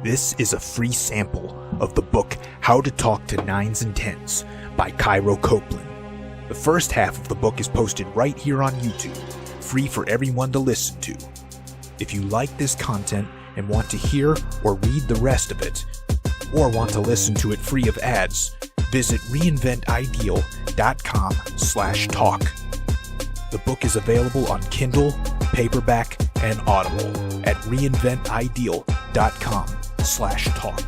This is a free sample of the book How to Talk to 9's and 10's by Cairo Copeland. The first half of the book is posted right here on YouTube, free for everyone to listen to. If you like this content and want to hear or read the rest of it, or want to listen to it free of ads, visit reinventideal.com/talk. The book is available on Kindle, paperback, and Audible at reinventideal.com/talk.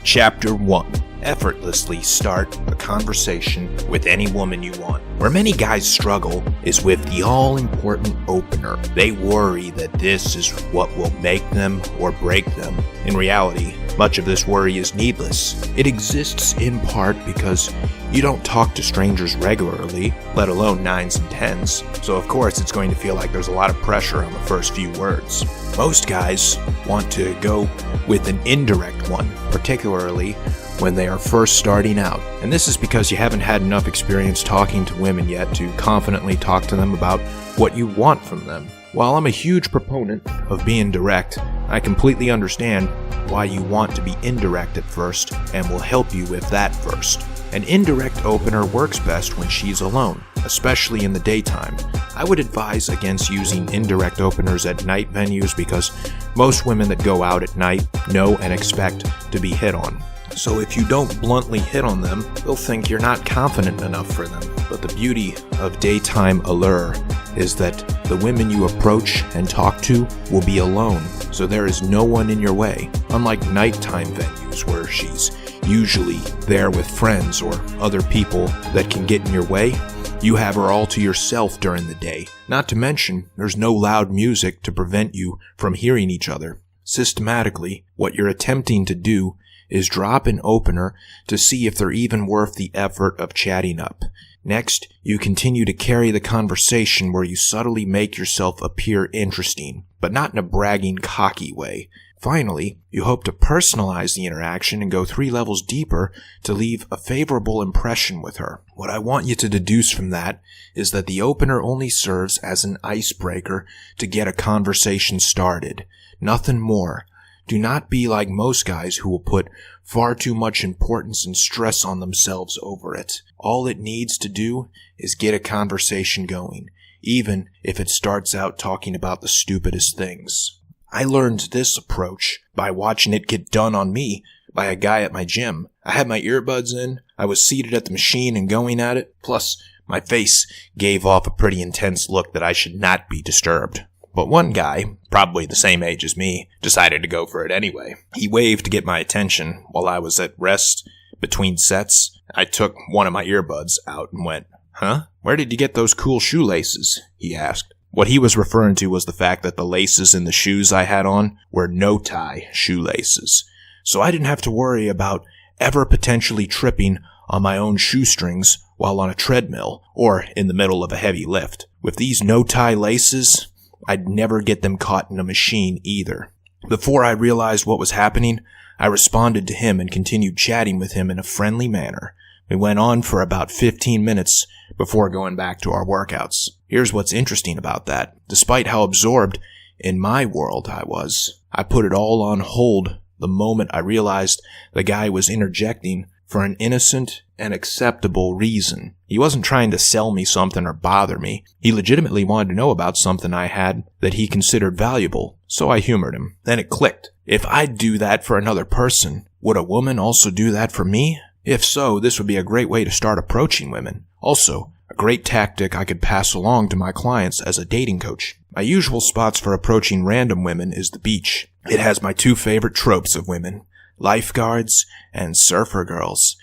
Chapter 1. Effortlessly start a conversation with any woman you want. Where many guys struggle is with the all-important opener. They worry that this is what will make them or break them. In reality, much of this worry is needless. It exists in part because you don't talk to strangers regularly, let alone 9's and 10's, so of course it's going to feel like there's a lot of pressure on the first few words. Most guys want to go with an indirect one, particularly when they are first starting out. And this is because you haven't had enough experience talking to women yet to confidently talk to them about what you want from them. While I'm a huge proponent of being direct, I completely understand why you want to be indirect at first and will help you with that first. An indirect opener works best when she's alone, especially in the daytime. I would advise against using indirect openers at night venues because most women that go out at night know and expect to be hit on. So if you don't bluntly hit on them, they'll think you're not confident enough for them. But the beauty of daytime allure is that the women you approach and talk to will be alone, so there is no one in your way. Unlike nighttime venues where she's usually there with friends or other people that can get in your way, you have her all to yourself during the day. Not to mention, there's no loud music to prevent you from hearing each other. Systematically, what you're attempting to do is drop an opener to see if they're even worth the effort of chatting up. Next, you continue to carry the conversation where you subtly make yourself appear interesting, but not in a bragging, cocky way. Finally, you hope to personalize the interaction and go 3 levels deeper to leave a favorable impression with her. What I want you to deduce from that is that the opener only serves as an icebreaker to get a conversation started. Nothing more. Do not be like most guys who will put far too much importance and stress on themselves over it. All it needs to do is get a conversation going, even if it starts out talking about the stupidest things. I learned this approach by watching it get done on me by a guy at my gym. I had my earbuds in, I was seated at the machine and going at it, plus my face gave off a pretty intense look that I should not be disturbed. But one guy, probably the same age as me, decided to go for it anyway. He waved to get my attention while I was at rest between sets. I took one of my earbuds out and went, "Huh? Where did you get those cool shoelaces?" he asked. What he was referring to was the fact that the laces in the shoes I had on were no-tie shoelaces. So I didn't have to worry about ever potentially tripping on my own shoestrings while on a treadmill or in the middle of a heavy lift. With these no-tie laces, I'd never get them caught in a machine either. Before I realized what was happening, I responded to him and continued chatting with him in a friendly manner. We went on for about 15 minutes before going back to our workouts. Here's what's interesting about that. Despite how absorbed in my world I was, I put it all on hold the moment I realized the guy was interjecting for an innocent and acceptable reason. He wasn't trying to sell me something or bother me. He legitimately wanted to know about something I had that he considered valuable, so I humored him. Then it clicked. If I'd do that for another person, would a woman also do that for me? If so, this would be a great way to start approaching women. Also, a great tactic I could pass along to my clients as a dating coach. My usual spots for approaching random women is the beach. It has my 2 favorite tropes of women: lifeguards and surfer girls.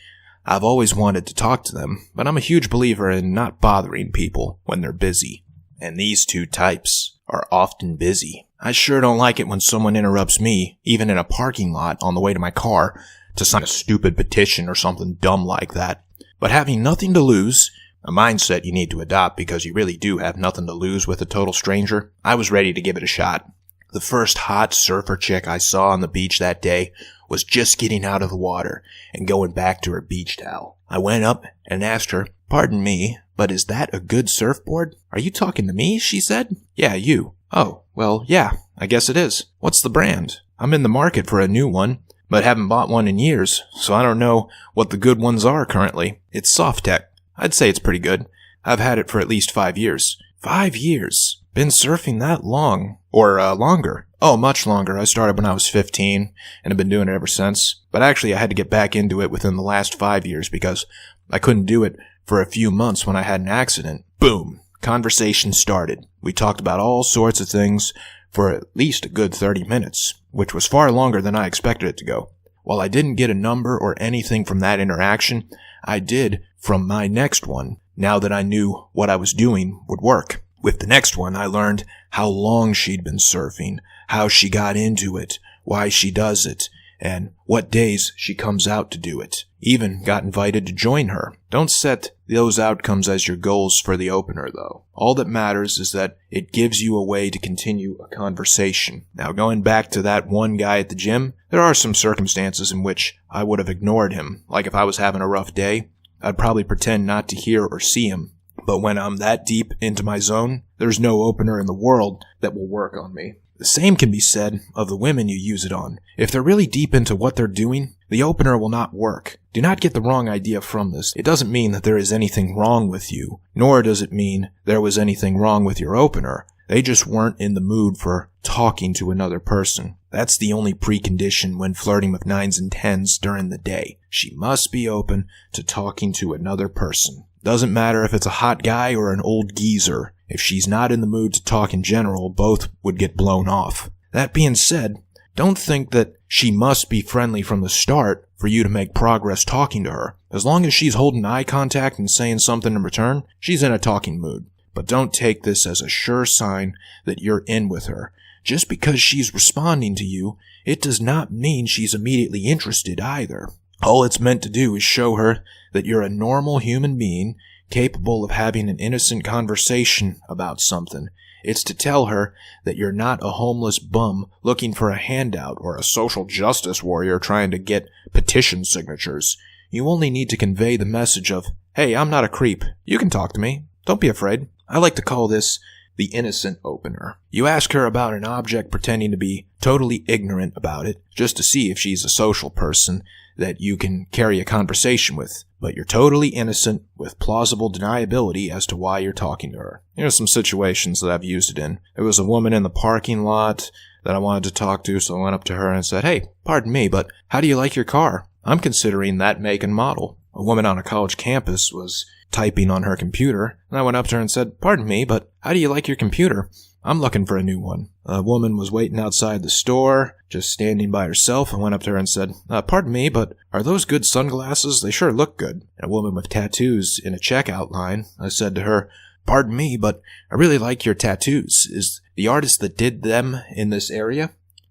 I've always wanted to talk to them, but I'm a huge believer in not bothering people when they're busy. And these 2 types are often busy. I sure don't like it when someone interrupts me, even in a parking lot on the way to my car, to sign a stupid petition or something dumb like that. But having nothing to lose, a mindset you need to adopt because you really do have nothing to lose with a total stranger, I was ready to give it a shot. The first hot surfer chick I saw on the beach that day was just getting out of the water and going back to her beach towel. I went up and asked her, "Pardon me, but is that a good surfboard?" "Are you talking to me?" she said. "Yeah, you. Oh, well, yeah, I guess it is. What's the brand? I'm in the market for a new one, but haven't bought one in years, so I don't know what the good ones are currently. It's Soft Tech. I'd say it's pretty good. I've had it for at least 5 years. 5 years? Been surfing that long? Or, longer? Oh, much longer. I started when I was 15, and have been doing it ever since. But actually, I had to get back into it within the last 5 years because I couldn't do it for a few months when I had an accident. Boom. Conversation started. We talked about all sorts of things for at least a good 30 minutes, which was far longer than I expected it to go. While I didn't get a number or anything from that interaction, I did from my next one, now that I knew what I was doing would work. With the next one, I learned how long she'd been surfing, how she got into it, why she does it, and what days she comes out to do it. Even got invited to join her. Don't set those outcomes as your goals for the opener, though. All that matters is that it gives you a way to continue a conversation. Now, going back to that one guy at the gym, there are some circumstances in which I would have ignored him. Like if I was having a rough day, I'd probably pretend not to hear or see him. But when I'm that deep into my zone, there's no opener in the world that will work on me. The same can be said of the women you use it on. If they're really deep into what they're doing, the opener will not work. Do not get the wrong idea from this. It doesn't mean that there is anything wrong with you, nor does it mean there was anything wrong with your opener. They just weren't in the mood for talking to another person. That's the only precondition when flirting with 9's and 10's during the day. She must be open to talking to another person. Doesn't matter if it's a hot guy or an old geezer. If she's not in the mood to talk in general, both would get blown off. That being said, don't think that she must be friendly from the start for you to make progress talking to her. As long as she's holding eye contact and saying something in return, she's in a talking mood. But don't take this as a sure sign that you're in with her. Just because she's responding to you, it does not mean she's immediately interested either. All it's meant to do is show her that you're a normal human being capable of having an innocent conversation about something. It's to tell her that you're not a homeless bum looking for a handout or a social justice warrior trying to get petition signatures. You only need to convey the message of, hey, I'm not a creep. You can talk to me. Don't be afraid. I like to call this the innocent opener. You ask her about an object pretending to be totally ignorant about it, just to see if she's a social person that you can carry a conversation with, but you're totally innocent with plausible deniability as to why you're talking to her. Here's some situations that I've used it in. There was a woman in the parking lot that I wanted to talk to, so I went up to her and said, hey, pardon me, but how do you like your car? I'm considering that make and model. A woman on a college campus was typing on her computer, and I went up to her and said, pardon me, but how do you like your computer? I'm looking for a new one. A woman was waiting outside the store, just standing by herself. I went up to her and said, pardon me, but are those good sunglasses? They sure look good. A woman with tattoos in a checkout line. I said to her, pardon me, but I really like your tattoos. Is the artist that did them in this area?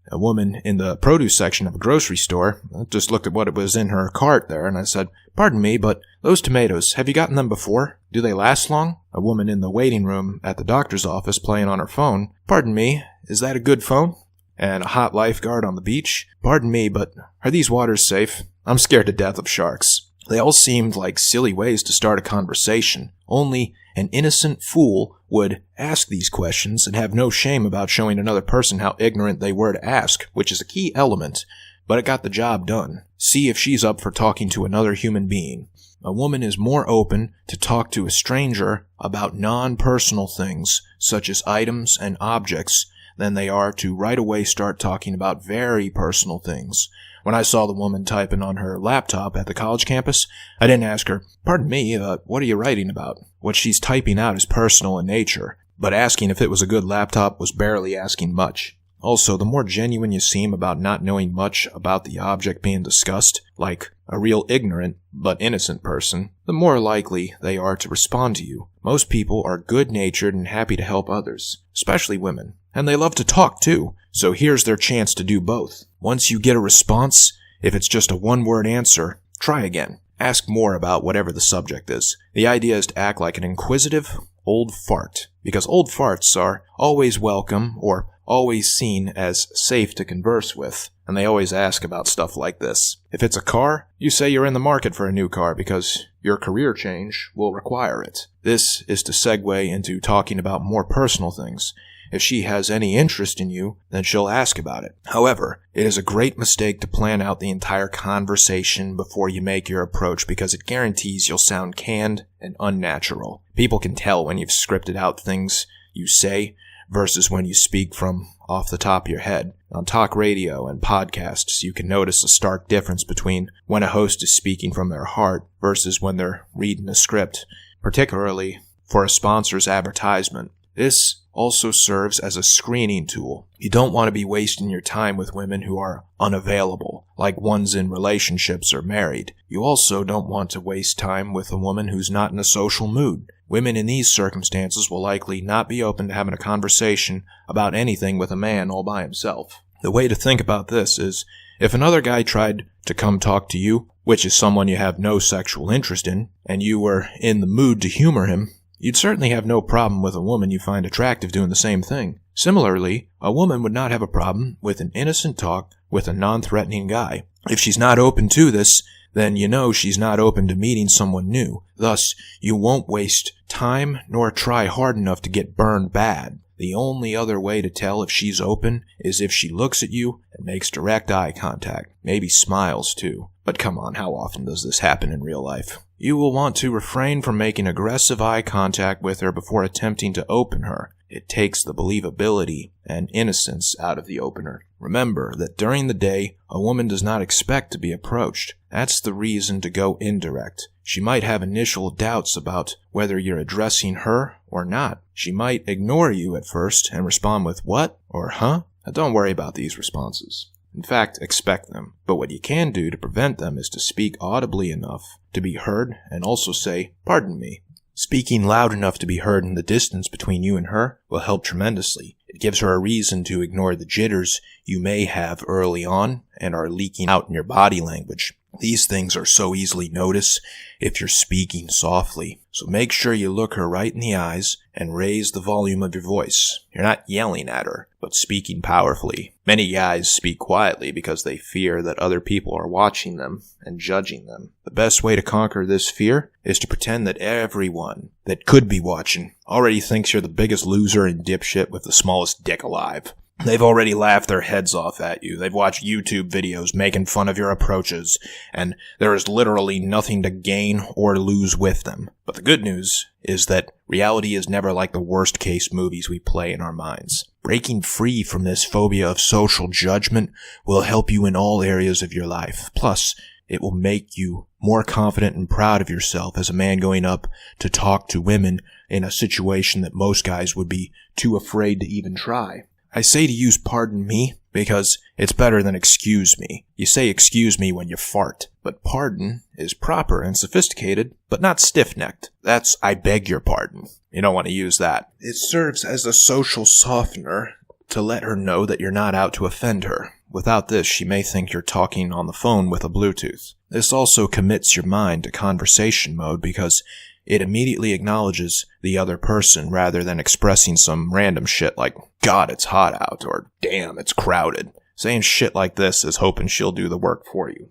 A woman in the produce section of a grocery store just looked at what was in her cart there, and I said, pardon me, but those tomatoes, have you gotten them before? Do they last long? A woman in the waiting room at the doctor's office playing on her phone. Pardon me, is that a good phone? And a hot lifeguard on the beach. Pardon me, but are these waters safe? I'm scared to death of sharks. They all seemed like silly ways to start a conversation. Only an innocent fool would ask these questions and have no shame about showing another person how ignorant they were to ask, which is a key element. But it got the job done. See if she's up for talking to another human being. A woman is more open to talk to a stranger about non-personal things, such as items and objects, than they are to right away start talking about very personal things. When I saw the woman typing on her laptop at the college campus, I didn't ask her, pardon me, what are you writing about? What she's typing out is personal in nature, but asking if it was a good laptop was barely asking much. Also, the more genuine you seem about not knowing much about the object being discussed, like a real ignorant but innocent person, the more likely they are to respond to you. Most people are good-natured and happy to help others, especially women. And they love to talk too, so here's their chance to do both. Once you get a response, if it's just a one-word answer, try again. Ask more about whatever the subject is. The idea is to act like an inquisitive old fart, because old farts are always welcome or always seen as safe to converse with, and they always ask about stuff like this. If it's a car, you say you're in the market for a new car because your career change will require it. This is to segue into talking about more personal things. if she has any interest in you, then she'll ask about it. However, it is a great mistake to plan out the entire conversation before you make your approach because it guarantees you'll sound canned and unnatural. People can tell when you've scripted out things you say versus when you speak from off the top of your head. On talk radio and podcasts, you can notice a stark difference between when a host is speaking from their heart versus when they're reading a script, particularly for a sponsor's advertisement. This also serves as a screening tool. You don't want to be wasting your time with women who are unavailable, like ones in relationships or married. You also don't want to waste time with a woman who's not in a social mood. Women in these circumstances will likely not be open to having a conversation about anything with a man all by himself. The way to think about this is, if another guy tried to come talk to you, which is someone you have no sexual interest in, and you were in the mood to humor him, you'd certainly have no problem with a woman you find attractive doing the same thing. Similarly, a woman would not have a problem with an innocent talk with a non-threatening guy. If she's not open to this, then you know she's not open to meeting someone new. Thus, you won't waste time nor try hard enough to get burned bad. The only other way to tell if she's open is if she looks at you and makes direct eye contact. Maybe smiles too. But come on, how often does this happen in real life? You will want to refrain from making aggressive eye contact with her before attempting to open her. It takes the believability and innocence out of the opener. Remember that during the day, a woman does not expect to be approached. That's the reason to go indirect. She might have initial doubts about whether you're addressing her or not. She might ignore you at first and respond with what or huh? Now don't worry about these responses. In fact, expect them. But what you can do to prevent them is to speak audibly enough to be heard and also say, "Pardon me." Speaking loud enough to be heard in the distance between you and her will help tremendously. It gives her a reason to ignore the jitters you may have early on and are leaking out in your body language. These things are so easily noticed if you're speaking softly. So make sure you look her right in the eyes and raise the volume of your voice. You're not yelling at her, but speaking powerfully. Many guys speak quietly because they fear that other people are watching them and judging them. The best way to conquer this fear is to pretend that everyone that could be watching already thinks you're the biggest loser and dipshit with the smallest dick alive. They've already laughed their heads off at you. They've watched YouTube videos making fun of your approaches, and there is literally nothing to gain or lose with them. But the good news is that reality is never like the worst case movies we play in our minds. Breaking free from this phobia of social judgment will help you in all areas of your life. Plus, it will make you more confident and proud of yourself as a man going up to talk to women in a situation that most guys would be too afraid to even try. I say to use pardon me because it's better than excuse me. You say excuse me when you fart, but pardon is proper and sophisticated, but not stiff-necked. That's I beg your pardon. You don't want to use that. It serves as a social softener to let her know that you're not out to offend her. Without this, she may think you're talking on the phone with a Bluetooth. This also commits your mind to conversation mode because it immediately acknowledges the other person rather than expressing some random shit like, "God, it's hot out," or "Damn, it's crowded." Saying shit like this is hoping she'll do the work for you.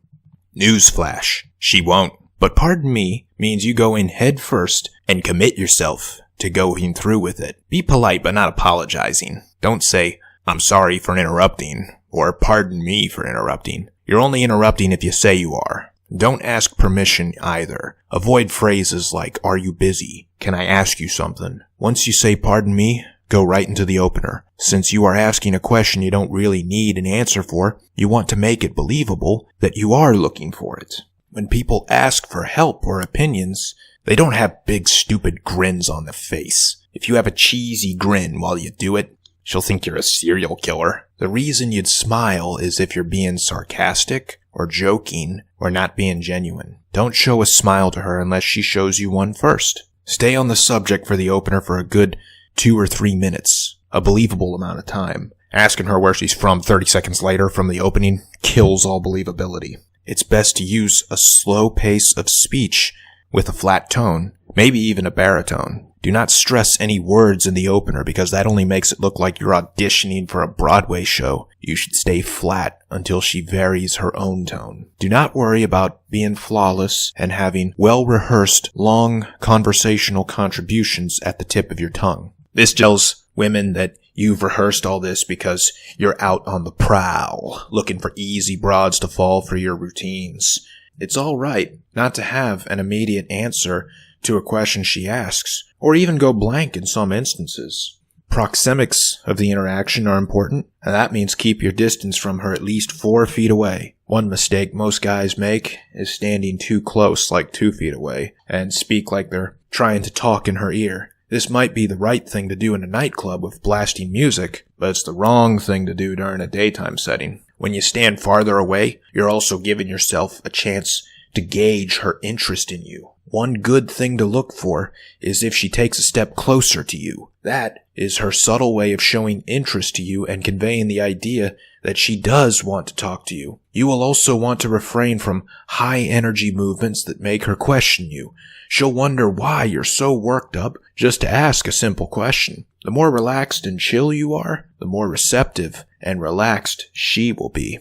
Newsflash, she won't. But pardon me means you go in head first and commit yourself to going through with it. Be polite but not apologizing. Don't say, "I'm sorry for interrupting," or "Pardon me for interrupting." You're only interrupting if you say you are. Don't ask permission either. Avoid phrases like, "Are you busy? Can I ask you something?" Once you say "pardon me," go right into the opener. Since you are asking a question you don't really need an answer for, you want to make it believable that you are looking for it. When people ask for help or opinions, they don't have big stupid grins on the face. If you have a cheesy grin while you do it, she'll think you're a serial killer. The reason you'd smile is if you're being sarcastic or joking or not being genuine. Don't show a smile to her unless she shows you one first. Stay on the subject for the opener for a good 2 or 3 minutes, a believable amount of time. Asking her where she's from 30 seconds later from the opening kills all believability. It's best to use a slow pace of speech with a flat tone, maybe even a baritone. Do not stress any words in the opener because that only makes it look like you're auditioning for a Broadway show. You should stay flat until she varies her own tone. Do not worry about being flawless and having well-rehearsed, long conversational contributions at the tip of your tongue. This gels Women that you've rehearsed all this because you're out on the prowl, looking for easy broads to fall for your routines. It's all right not to have an immediate answer to a question she asks, or even go blank in some instances. Proxemics of the interaction are important, and that means keep your distance from her at least 4 feet away. One mistake most guys make is standing too close, like 2 feet away, and speak like they're trying to talk in her ear. This might be the right thing to do in a nightclub with blasting music, but it's the wrong thing to do during a daytime setting. When you stand farther away, you're also giving yourself a chance to gauge her interest in you. One good thing to look for is if she takes a step closer to you. That is her subtle way of showing interest to you and conveying the idea that she does want to talk to you. You will also want to refrain from high energy movements that make her question you. She'll wonder why you're so worked up just to ask a simple question. The more relaxed and chill you are, the more receptive and relaxed she will be.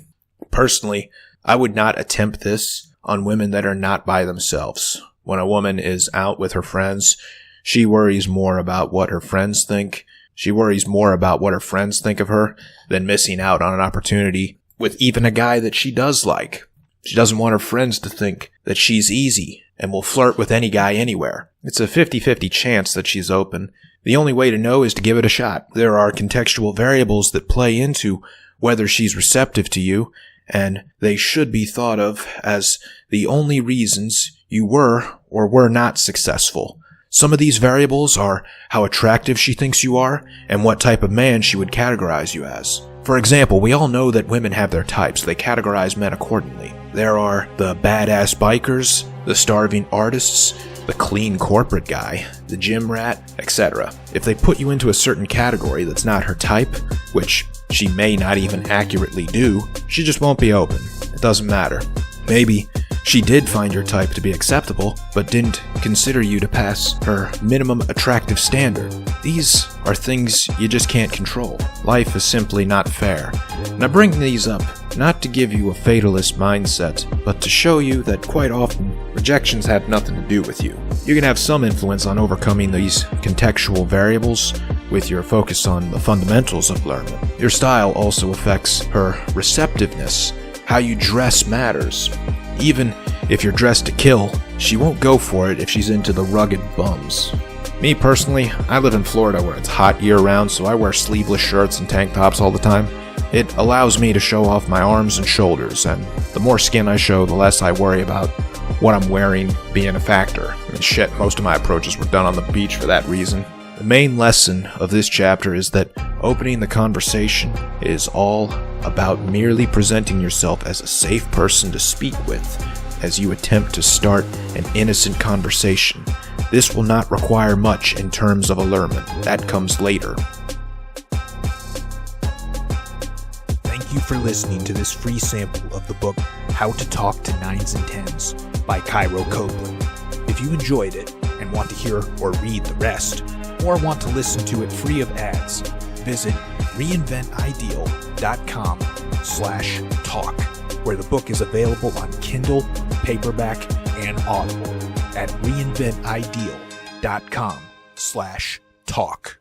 Personally, I would not attempt this on women that are not by themselves. When a woman is out with her friends, she worries more about what her friends think. She worries more about what her friends think of her than missing out on an opportunity with even a guy that she does like. She doesn't want her friends to think that she's easy and will flirt with any guy anywhere. It's a 50-50 chance that she's open. The only way to know is to give it a shot. There are contextual variables that play into whether she's receptive to you, and they should be thought of as the only reasons you were or were not successful. Some of these variables are how attractive she thinks you are and what type of man she would categorize you as. For example, we all know that women have their types. They categorize men accordingly. There are the badass bikers, the starving artists, the clean corporate guy, the gym rat, etc. If they put you into a certain category that's not her type, which she may not even accurately do, she just won't be open. It doesn't matter. Maybe she did find your type to be acceptable, but didn't consider you to pass her minimum attractive standard. These are things you just can't control. Life is simply not fair. And I bring these up not to give you a fatalist mindset, but to show you that quite often, rejections have nothing to do with you. You can have some influence on overcoming these contextual variables with your focus on the fundamentals of learning. Your style also affects her receptiveness. How you dress matters. Even if you're dressed to kill, she won't go for it if she's into the rugged bums. Me personally, I live in Florida where it's hot year-round, so I wear sleeveless shirts and tank tops all the time. It allows me to show off my arms and shoulders, and the more skin I show, the less I worry about what I'm wearing being a factor. I mean, shit, most of my approaches were done on the beach for that reason. The main lesson of this chapter is that opening the conversation is all about merely presenting yourself as a safe person to speak with as you attempt to start an innocent conversation. This will not require much in terms of allurement. That comes later. Thank you for listening to this free sample of the book How to Talk to 9's and 10's by Cairo Copeland. If you enjoyed it and want to hear or read the rest, or want to listen to it free of ads, visit reinventideal.com/talk, where the book is available on Kindle, paperback, and Audible at reinventideal.com/talk.